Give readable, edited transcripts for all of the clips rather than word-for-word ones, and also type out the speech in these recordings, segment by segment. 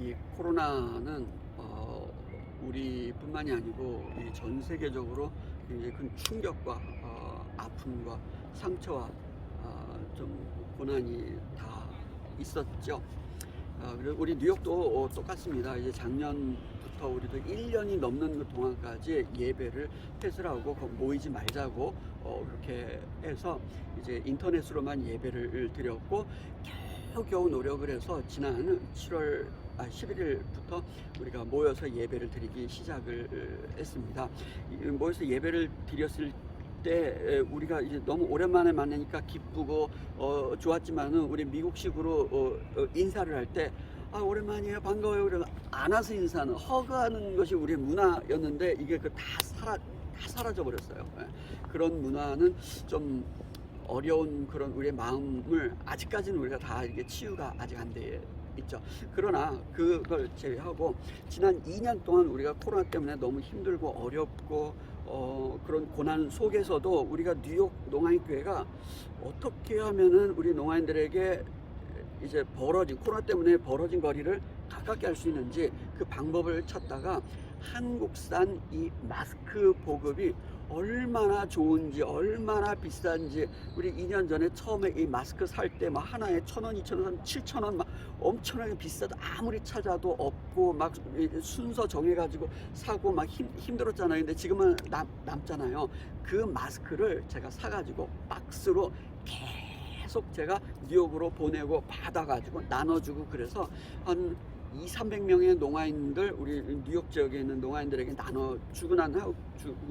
이 코로나는 우리뿐만이 아니고 이 전 세계적으로 굉장히 큰 충격과 아픔과 상처와 좀 고난이 다 있었죠. 그리고 우리 뉴욕도 똑같습니다. 이제 작년부터 우리도 1년이 넘는 그 동안까지 예배를 폐쇄하고 모이지 말자고 그렇게 해서 이제 인터넷으로만 예배를 드렸고 겨우겨우 노력을 해서 지난 11일부터 우리가 모여서 예배를 드리기 시작을 했습니다. 모여서 예배를 드렸을 때 우리가 이제 너무 오랜만에 만나니까 기쁘고 좋았지만은 우리 미국식으로 인사를 할 때 오랜만이에요 반가워요 그러면 안아서 인사하는 허그하는 것이 우리의 문화였는데 이게 다 사라져 버렸어요. 그런 문화는 좀 어려운 그런 우리의 마음을 아직까지는 우리가 다 이게 치유가 아직 안 돼 있죠. 그러나 그걸 제외하고 지난 2년 동안 우리가 코로나 때문에 너무 힘들고 어렵고 그런 고난 속에서도 우리가 뉴욕 농아인교회가 어떻게 하면은 우리 농아인들에게 이제 코로나 때문에 벌어진 거리를 가깝게 할 수 있는지 그 방법을 찾다가 한국산 이 마스크 보급이 얼마나 좋은지 얼마나 비싼지 우리 2년 전에 처음에 이 마스크 살 때 막 하나에 1,000원, 2,000원, 7,000원 막 엄청나게 비싸도 아무리 찾아도 없고 막 순서 정해가지고 사고 막 힘들었잖아요. 근데 지금은 남잖아요. 그 마스크를 제가 사가지고 박스로 계속 제가 뉴욕으로 보내고 받아가지고 나눠주고 그래서 한 200~300명의 농아인들 우리 뉴욕 지역에 있는 농아인들에게 나눠주고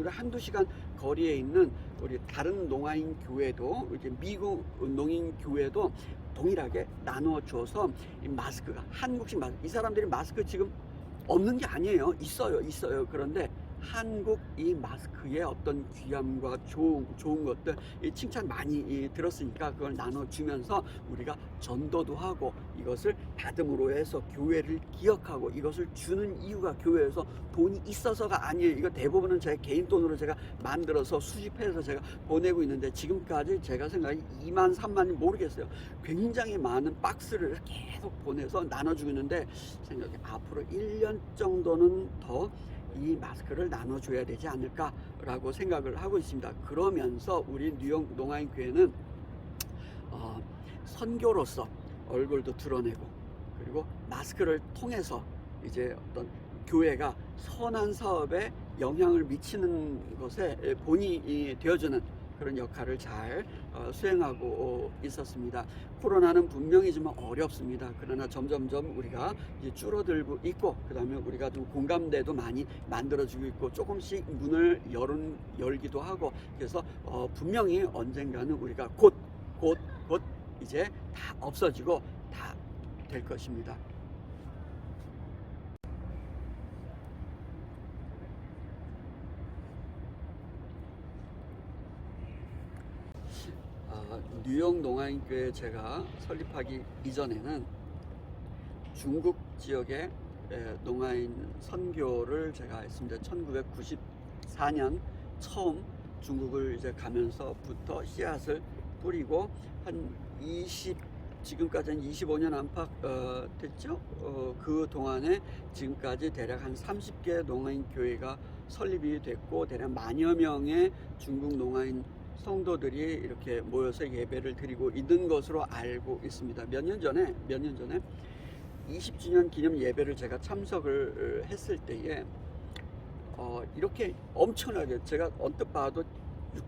한두 시간 거리에 있는 우리 다른 농아인 교회도 이제 미국 농인 교회도 동일하게 나눠줘서 이 마스크가 한국식 마스크 이 사람들이 마스크 지금 없는 게 아니에요. 있어요. 그런데 한국 이 마스크의 어떤 귀함과 좋은 것들 칭찬 많이 들었으니까 그걸 나눠주면서 우리가 전도도 하고 이것을 받음으로 해서 교회를 기억하고 이것을 주는 이유가 교회에서 돈이 있어서가 아니에요. 이거 대부분은 제 개인 돈으로 제가 만들어서 수집해서 제가 보내고 있는데 지금까지 제가 생각이 2만 3만이 모르겠어요. 굉장히 많은 박스를 계속 보내서 나눠주고 있는데 생각에 앞으로 1년 정도는 더 이 마스크를 나눠줘야 되지 않을까라고 생각을 하고 있습니다. 그러면서 우리 뉴욕 농아인교회는 선교로서 얼굴도 드러내고 그리고 마스크를 통해서 이제 어떤 교회가 선한 사업에 영향을 미치는 것에 본이 되어주는 그런 역할을 잘 수행하고 있었습니다. 코로나는 분명히 좀 어렵습니다. 그러나 점점점 우리가 이제 줄어들고 있고 그 다음에 우리가 좀 공감대도 많이 만들어지고 있고 조금씩 문을 열기도 하고 그래서 분명히 언젠가는 우리가 곧 이제 다 없어지고 다 될 것입니다. 뉴욕 농아인교회 제가 설립하기 이전에는 중국 지역의 농아인 선교를 제가 했습니다. 1994년 처음 중국을 이제 가면서부터 씨앗을 뿌리고 한 지금까지는 25년 안팎 됐죠. 그 동안에 지금까지 대략 한 30개 농아인 교회가 설립이 됐고 대략 만여 명의 중국 농아인 성도들이 이렇게 모여서 예배를 드리고 있는 것으로 알고 있습니다. 몇 년 전에 20주년 기념 예배를 제가 참석을 했을 때에 이렇게 엄청나게 제가 언뜻 봐도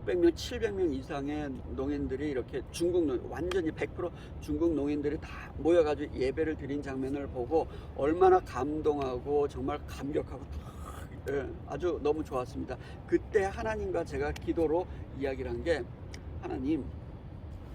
600명, 700명 이상의 농인들이 이렇게 완전히 100% 중국 농인들이 다 모여가지고 예배를 드린 장면을 보고 얼마나 감동하고 정말 감격하고 아주 너무 좋았습니다. 그때 하나님과 제가 기도로 이야기를 한 게 하나님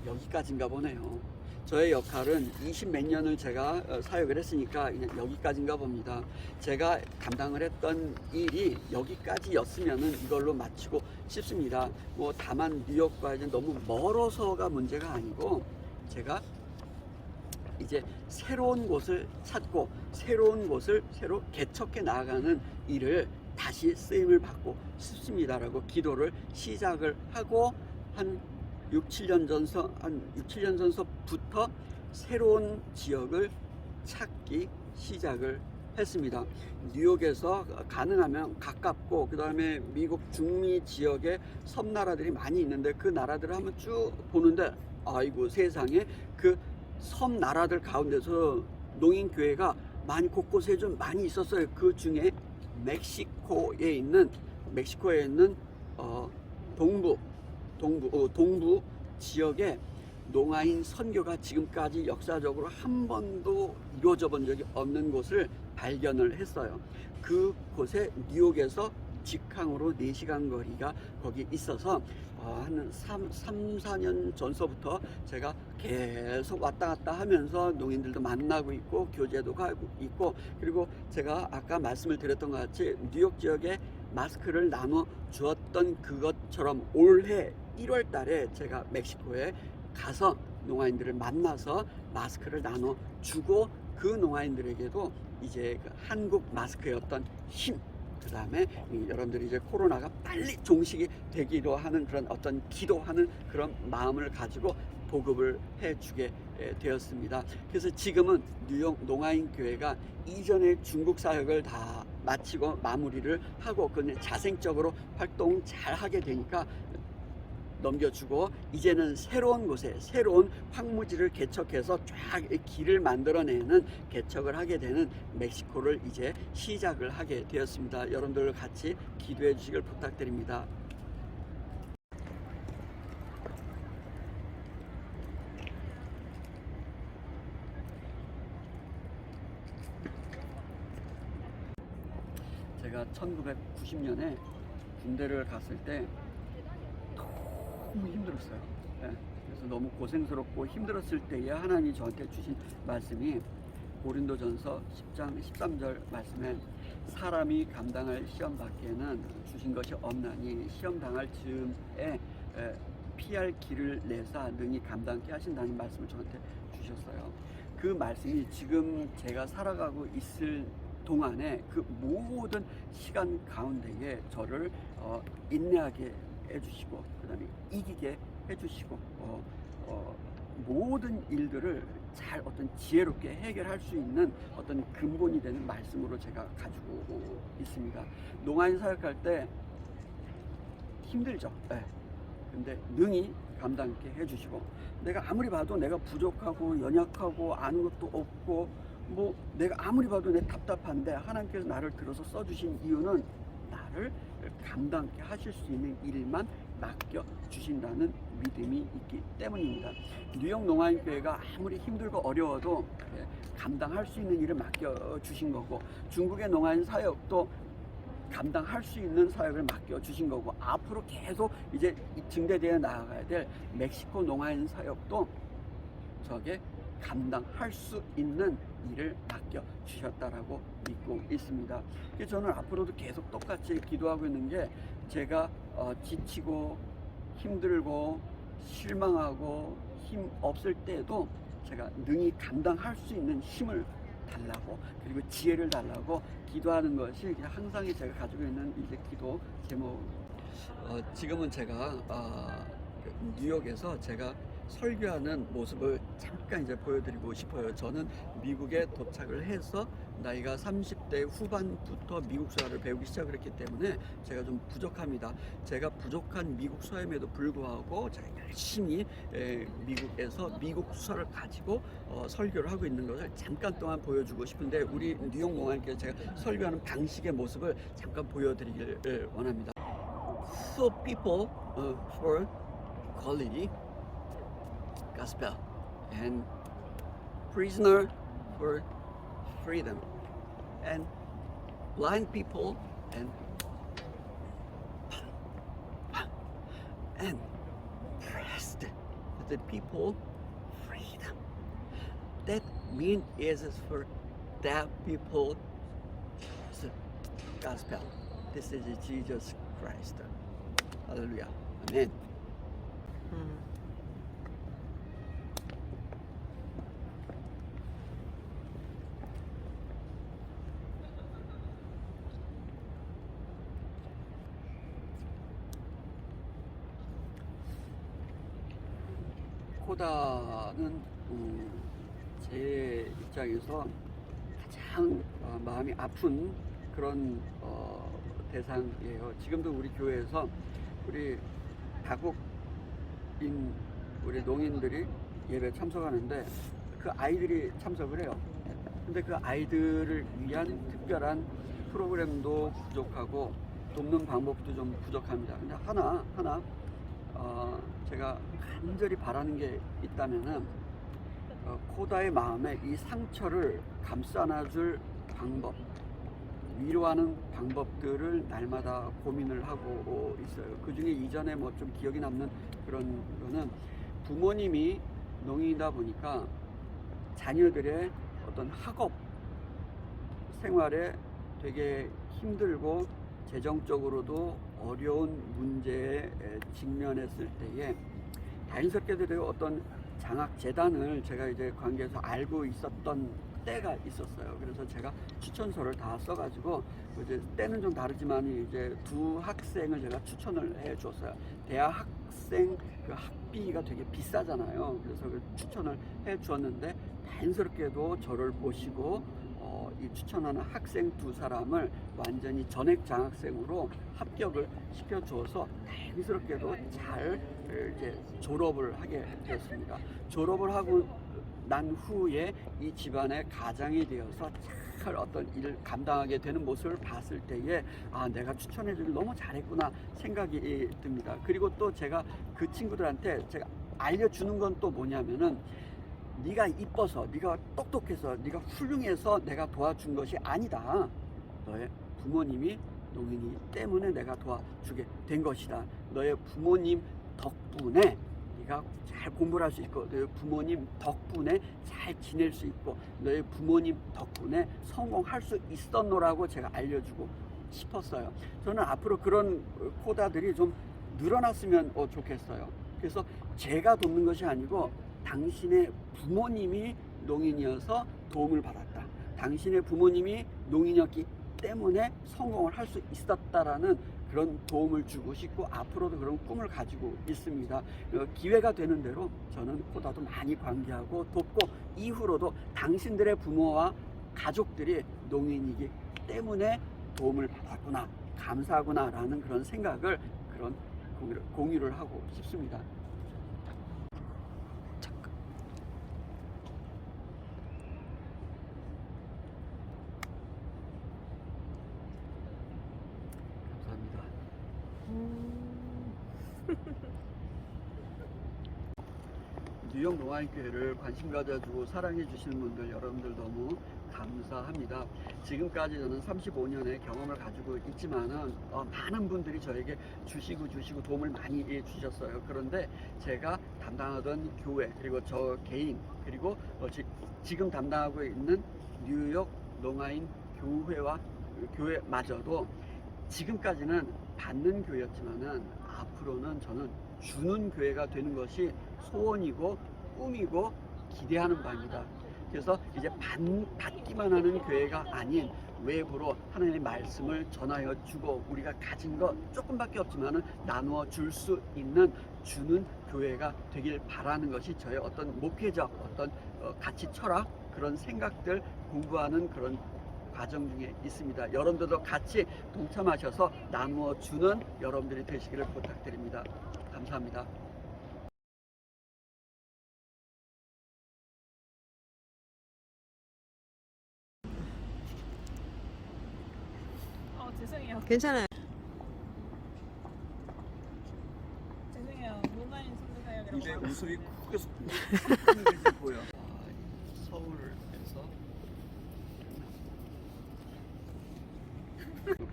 여기까지인가 보네요. 저의 역할은 20몇 년을 제가 사역을 했으니까 그냥 여기까지인가 봅니다. 제가 감당을 했던 일이 여기까지였으면은 이걸로 마치고 싶습니다. 다만 뉴욕과 이제 너무 멀어서가 문제가 아니고 제가 이제 새로운 곳을 찾고 새로운 곳을 새로 개척해 나아가는 일을 다시 쓰임을 받고 싶습니다라고 기도를 시작을 하고 한 6~7년 전서부터 새로운 지역을 찾기 시작을 했습니다. 뉴욕에서 가능하면 가깝고 그 다음에 미국 중미 지역에 섬나라들이 많이 있는데 그 나라들을 한번 쭉 보는데 아이고 세상에 그 섬나라들 가운데서 농인교회가 많이 곳곳에 좀 많이 있었어요. 그 중에 멕시코에 있는 동부 지역에 농아인 선교가 지금까지 역사적으로 한 번도 이루어져 본 적이 없는 곳을 발견을 했어요. 그곳에 뉴욕에서 직항으로 4시간 거리가 거기 있어서 한 4년 전서부터 제가 계속 왔다 갔다 하면서 농인들도 만나고 있고 교제도 가고 있고, 그리고 제가 아까 말씀을 드렸던 것 같이 뉴욕 지역에 마스크를 나눠 주었던 그것처럼 올해 1월 달에 제가 멕시코에 가서 농아인들을 만나서 마스크를 나눠 주고 그 농아인들에게도 이제 그 한국 마스크의 어떤 힘, 그 다음에 여러분들이 이제 코로나가 빨리 종식이 되기로 하는 그런 어떤 기도하는 그런 마음을 가지고 보급을 해주게 되었습니다. 그래서 지금은 뉴욕 농아인 교회가 이전의 중국 사역을 다 마치고 마무리를 하고 그냥 자생적으로 활동 잘 하게 되니까 넘겨주고 이제는 새로운 곳에 새로운 황무지를 개척해서 쫙 길을 만들어내는 개척을 하게 되는 멕시코를 이제 시작을 하게 되었습니다. 여러분들 같이 기도해 주시길 부탁드립니다. 제가 1990년에 군대를 갔을 때 너무 힘들었어요. 네. 그래서 너무 고생스럽고 힘들었을 때에 하나님이 저한테 주신 말씀이 고린도전서 10장 13절 말씀에 사람이 감당할 시험 밖에는 주신 것이 없나니 시험 당할 즈음에 피할 길을 내사 능히 감당케 하신다는 말씀을 저한테 주셨어요. 그 말씀이 지금 제가 살아가고 있을 동안에 그 모든 시간 가운데에 저를 인내하게 해주시고 그 다음에 이기게 해주시고 모든 일들을 잘 어떤 지혜롭게 해결할 수 있는 어떤 근본이 되는 말씀으로 제가 가지고 있습니다. 농아인 사역할 때 힘들죠. 네. 근데 능히 감당케 해주시고 내가 아무리 봐도 내가 부족하고 연약하고 아는 것도 없고 뭐 내가 아무리 봐도 내 답답한데 하나님께서 나를 들어서 써주신 이유는 나를 감당케 하실 수 있는 일만 맡겨 주신다는 믿음이 있기 때문입니다. 뉴욕 농아인 교회가 아무리 힘들고 어려워도 감당할 수 있는 일을 맡겨 주신 거고 중국의 농아인 사역도 감당할 수 있는 사역을 맡겨 주신 거고 앞으로 계속 이제 증대되어 나아가야 될 멕시코 농아인 사역도 저게 감당할 수 있는 일을 맡겨 주셨다라고 믿고 있습니다. 그래서 저는 앞으로도 계속 똑같이 기도하고 있는 게 제가 지치고 힘들고 실망하고 힘 없을 때도 제가 능히 감당할 수 있는 힘을 달라고 그리고 지혜를 달라고 기도하는 것이 항상 제가 가지고 있는 이제 기도 제목. 지금은 제가 뉴욕에서 제가 설교하는 모습을 잠깐 이제 보여드리고 싶어요. 저는 미국에 도착을 해서 나이가 30대 후반부터 미국 수화를 배우기 시작을 했기 때문에 제가 좀 부족합니다. 제가 부족한 미국 수화임에도 불구하고 제가 열심히 미국에서 미국 수화를 가지고 설교를 하고 있는 것을 잠깐 동안 보여주고 싶은데 우리 뉴욕 농아인께 제가 설교하는 방식의 모습을 잠깐 보여드리길 원합니다. So people for quality gospel and prisoner for freedom and blind people and pressed the people freedom. That mean is for deaf people the gospel. This is Jesus Christ. Hallelujah. Amen. 코다는 제 입장에서 가장 마음이 아픈 그런 대상이에요. 지금도 우리 교회에서 우리 다국인 우리 농인들이 예배 참석하는데 그 아이들이 참석을 해요. 근데 그 아이들을 위한 특별한 프로그램도 부족하고 돕는 방법도 좀 부족합니다. 근데 하나 제가 간절히 바라는 게 있다면은 코다의 마음에 이 상처를 감싸 안아줄 방법, 위로하는 방법들을 날마다 고민을 하고 있어요. 그 중에 이전에 뭐 좀 기억이 남는 그런 거는 부모님이 농인이다 보니까 자녀들의 어떤 학업 생활에 되게 힘들고 재정적으로도 어려운 문제에 직면했을 때에 자연스럽게도 어떤 장학재단을 제가 이제 관계에서 알고 있었던 때가 있었어요. 그래서 제가 추천서를 다 써가지고 이제 때는 좀 다르지만 이제 두 학생을 제가 추천을 해 줬어요. 대학 학생 그 학비가 되게 비싸잖아요. 그래서 그 추천을 해 주었는데 다행스럽게도 저를 보시고 이 추천하는 학생 두 사람을 완전히 전액 장학생으로 합격을 시켜 주어서 다행스럽게도 잘 이제 졸업을 하게 되었습니다. 졸업을 하고 난 후에 이 집안의 가장이 되어서 잘 어떤 일을 감당하게 되는 모습을 봤을 때에 내가 추천해 주길 너무 잘했구나 생각이 듭니다. 그리고 또 제가 그 친구들한테 제가 알려주는 건 또 뭐냐면은 네가 이뻐서, 네가 똑똑해서, 네가 훌륭해서 내가 도와준 것이 아니다. 너의 부모님이 농인이기 때문에 내가 도와주게 된 것이다. 너의 부모님 덕분에 네가 잘 공부를 할 수 있고, 너의 부모님 덕분에 잘 지낼 수 있고, 너의 부모님 덕분에 성공할 수 있었노라고 제가 알려주고 싶었어요. 저는 앞으로 그런 코다들이 좀 늘어났으면 좋겠어요. 그래서 제가 돕는 것이 아니고 당신의 부모님이 농인이어서 도움을 받았다. 당신의 부모님이 농인이었기 때문에 성공을 할 수 있었다라는 그런 도움을 주고 싶고 앞으로도 그런 꿈을 가지고 있습니다. 기회가 되는 대로 저는 코다도 많이 관계하고 돕고 이후로도 당신들의 부모와 가족들이 농인이기 때문에 도움을 받았구나, 감사하구나라는 그런 생각을 그런 공유를 하고 싶습니다. 뉴욕 농아인교회를 관심 가져주고 사랑해 주시는 분들 여러분들 너무 감사합니다. 지금까지 저는 35년의 경험을 가지고 있지만은 많은 분들이 저에게 주시고 도움을 많이 주셨어요. 그런데 제가 담당하던 교회 그리고 저 개인 그리고 지금 담당하고 있는 뉴욕 농아인 교회마저도 지금까지는 받는 교회였지만은 앞으로는 저는 주는 교회가 되는 것이 소원이고 꿈이고 기대하는 바입니다. 그래서 이제 받기만 하는 교회가 아닌 외부로 하나님의 말씀을 전하여 주고 우리가 가진 것 조금밖에 없지만은 나누어 줄 수 있는 주는 교회가 되길 바라는 것이 저의 어떤 목회적 어떤 가치 철학 그런 생각들 공부하는 그런 과정 중에 있습니다. 여러분들도 같이 동참하셔서 나누어 주는 여러분들이 되시기를 부탁드립니다. 감사합니다. 죄송해요. 괜찮아요. 죄송해요. 농아인 선교사역이라고. 입에 웃음이 크게 보여. 서울에서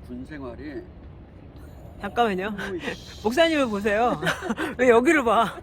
군 생활이 잠깐만요. 목사님을 보세요. 왜 여기를 봐?